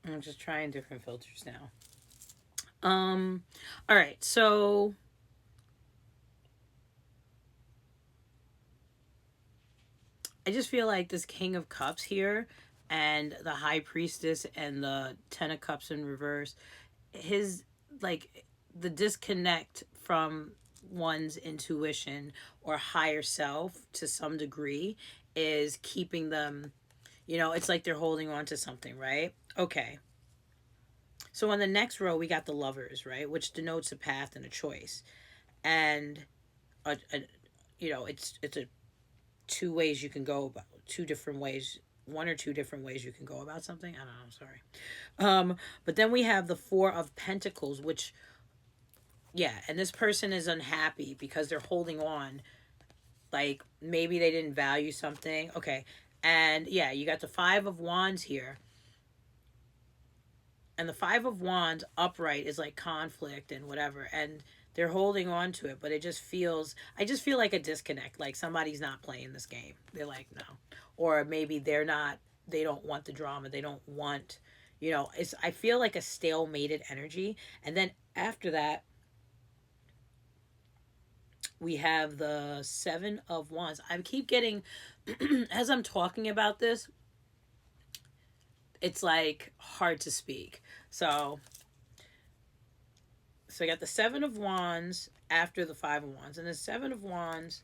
I'm just trying different filters now. All right, so I just feel like this King of Cups here and the High Priestess and the Ten of Cups in reverse, his like the disconnect from one's intuition or higher self to some degree is keeping them, it's like they're holding on to something, right? Okay. So on the next row we got the Lovers, right, which denotes a path and a choice. And a it's a two ways you can go about, two different ways, one or two different ways you can go about something. I don't know, sorry. But then we have the Four of Pentacles, which, yeah, and this person is unhappy because they're holding on. Like maybe they didn't value something. Okay. And yeah, you got the Five of Wands here. And the Five of Wands upright is like conflict and whatever. And they're holding on to it, but I just feel like a disconnect. Like somebody's not playing this game. They're like, no. Or maybe they don't want the drama. They don't want, I feel like a stalemated energy. And then after that, we have the Seven of Wands. I keep getting, as I'm talking about this, it's like hard to speak. So I got the Seven of Wands after the Five of Wands. And the Seven of Wands,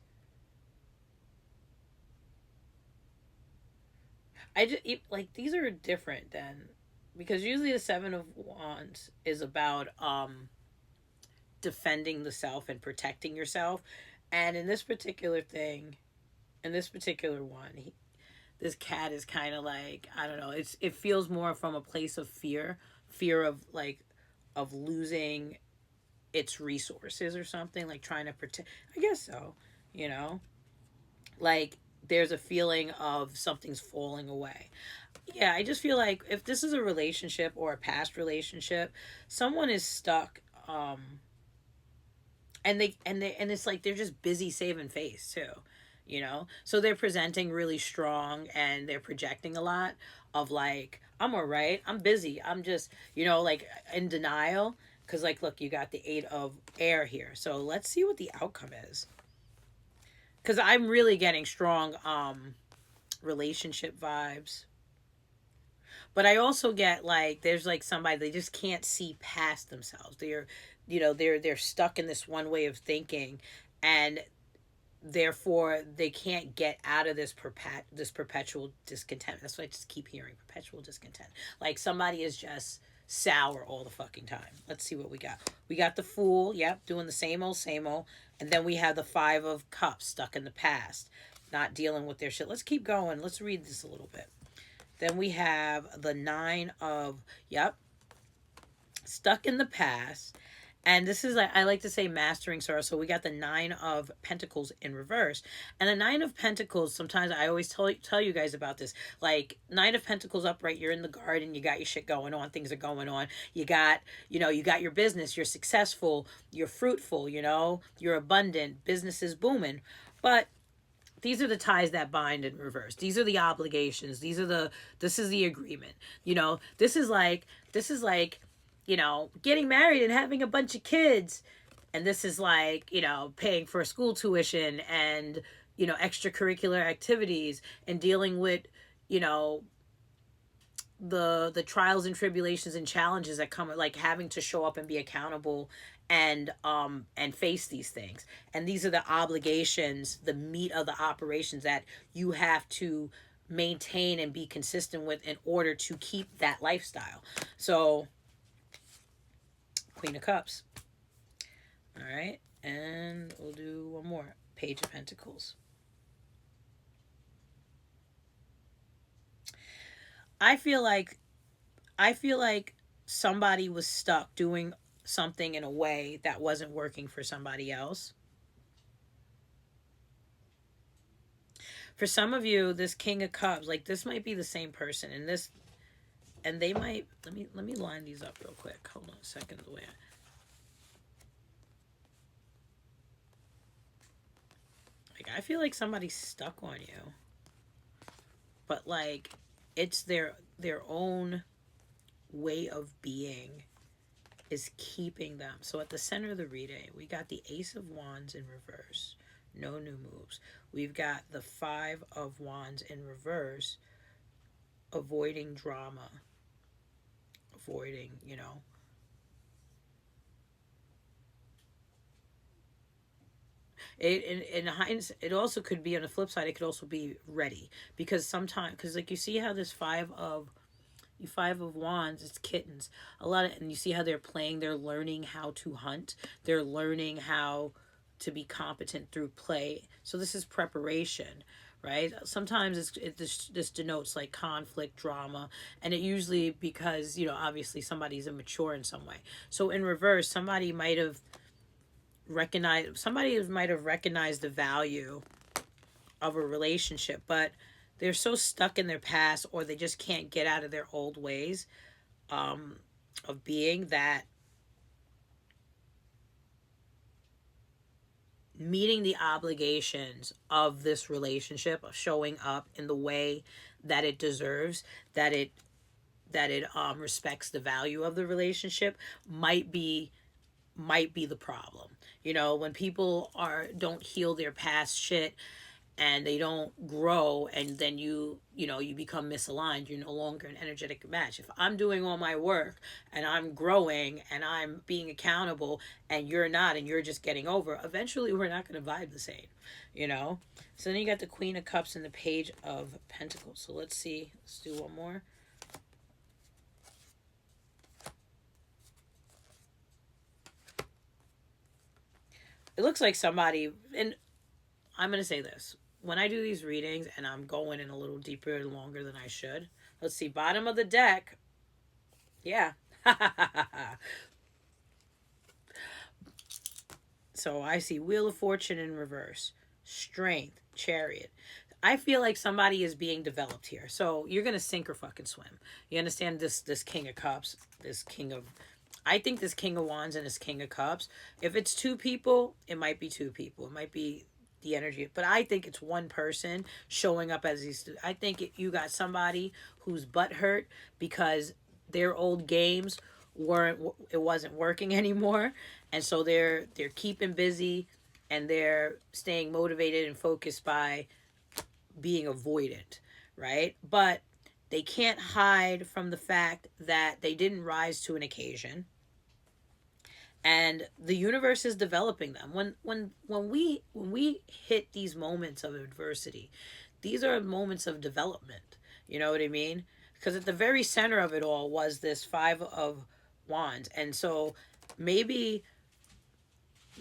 I just, like, these are different than, because usually the Seven of Wands is about defending the self and protecting yourself. And in this particular thing, in this particular one, this cat is kind of like, I don't know, it feels more from a place of fear of like, of losing its resources or something, like trying to protect, I guess so, you know like there's a feeling of something's falling away. Yeah, I just feel like if this is a relationship or a past relationship, someone is stuck, and it's like they're just busy saving face too, so they're presenting really strong and they're projecting a lot of like, I'm all right, I'm busy, I'm just, like in denial. Because, like, look, you got the Eight of Air here, so let's see what the outcome is. Because I'm really getting strong relationship vibes. But I also get like there's like somebody, they just can't see past themselves. They're stuck in this one way of thinking, and therefore they can't get out of this perpetual discontent. That's what I just keep hearing, perpetual discontent. Like somebody is just sour all the fucking time. Let's see what we got. We got the Fool, yep, doing the same old, and then we have the Five of Cups, stuck in the past, not dealing with their shit. Let's keep going. Let's read this a little bit. Then we have the Nine of, yep, stuck in the past. And this is, like, I like to say, mastering sorrow. So we got the Nine of Pentacles in reverse. And the Nine of Pentacles, sometimes I always tell you guys about this. Like, Nine of Pentacles upright, you're in the garden, you got your shit going on, things are going on. You got your business, you're successful, you're fruitful, you're abundant, business is booming. But these are the ties that bind in reverse. These are the obligations. This is the agreement. This is like, getting married and having a bunch of kids. And this is like, paying for school tuition and, extracurricular activities and dealing with, you know, the trials and tribulations and challenges that come with, like, having to show up and be accountable and face these things. And these are the obligations, the meat of the operations that you have to maintain and be consistent with in order to keep that lifestyle. So, Queen of Cups. All right, and we'll do one more. Page of Pentacles. I feel like I feel like somebody was stuck doing something in a way that wasn't working for somebody else. For some of you, this King of Cups, like, this might be the same person, and they might, let me line these up real quick. Hold on a second. The way I feel like somebody's stuck on you, but like it's their own way of being is keeping them. So at the center of the reading, we got the Ace of Wands in reverse, no new moves. We've got the Five of Wands in reverse, avoiding drama, avoiding, it also could be on the flip side. It could also be ready, because sometimes, because like you see how this Five of Wands, it's kittens. A lot of, and you see how they're playing, they're learning how to hunt. They're learning how to be competent through play. So this is preparation, right? Sometimes this denotes like conflict, drama, and it usually because, obviously somebody's immature in some way. So in reverse, somebody might have recognized the value of a relationship, but they're so stuck in their past, or they just can't get out of their old ways of being, that meeting the obligations of this relationship, of showing up in the way that it deserves, that it respects the value of the relationship, might be the problem. When people don't heal their past shit, and they don't grow, and then you become misaligned. You're no longer an energetic match. If I'm doing all my work and I'm growing and I'm being accountable, and you're not, and you're just getting over, eventually we're not going to vibe the same. So then you got the Queen of Cups and the Page of Pentacles. So let's do one more. It looks like somebody, and I'm going to say this, when I do these readings and I'm going in a little deeper and longer than I should. Let's see, bottom of the deck. Yeah. So I see Wheel of Fortune in reverse, Strength, Chariot. I feel like somebody is being developed here. So you're going to sink or fucking swim. You understand this King of Cups, I think this King of Wands and this King of Cups, if it's two people, it might be two people. It might be the energy, but I think it's one person showing up as these. I think you got somebody who's butthurt because their old games it wasn't working anymore, and so they're keeping busy, and they're staying motivated and focused by being avoidant, right? But they can't hide from the fact that they didn't rise to an occasion, and the universe is developing them. When we hit these moments of adversity, these are moments of development. You know what I mean? Because at the very center of it all was this Five of Wands, and so maybe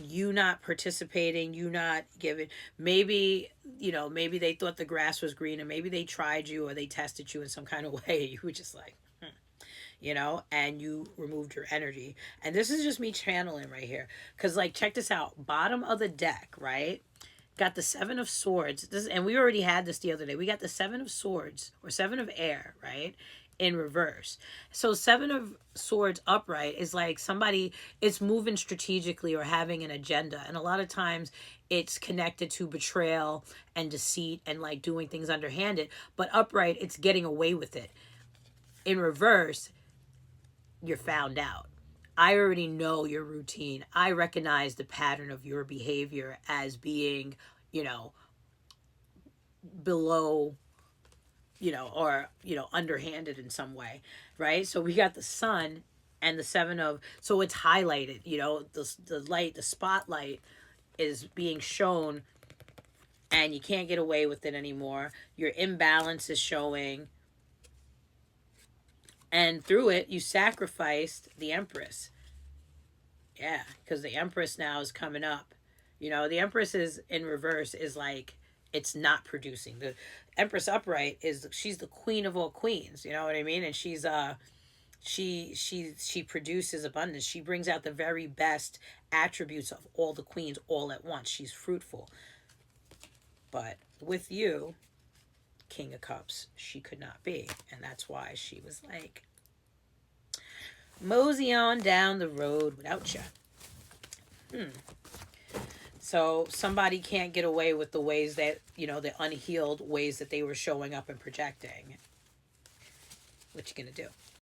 you not participating, you not giving, maybe they thought the grass was green, and maybe they tried you or they tested you in some kind of way. You were just like, and you removed your energy. And this is just me channeling right here. Because, like, check this out. Bottom of the deck, right? Got the Seven of Swords. And we already had this the other day. We got the Seven of Swords, or Seven of Air, right? In reverse. So Seven of Swords upright is like somebody, it's moving strategically or having an agenda. And a lot of times it's connected to betrayal and deceit and like doing things underhanded. But upright, it's getting away with it. In reverse, you're found out. I already know your routine. I recognize the pattern of your behavior as being, below, or underhanded in some way, right? So we got the Sun and the Seven of, so it's highlighted, the light, the spotlight is being shown, and you can't get away with it anymore. Your imbalance is showing, and through it you sacrificed the Empress. Yeah, because the Empress now is coming up. The Empress is in reverse, is like, it's not producing. The Empress upright she's the queen of all queens, you know what I mean? And she produces abundance. She brings out the very best attributes of all the queens all at once. She's fruitful. But with you, King of Cups, she could not be. And that's why she was like, mosey on down the road without you. So somebody can't get away with the ways that, the unhealed ways that they were showing up and projecting. What you gonna do?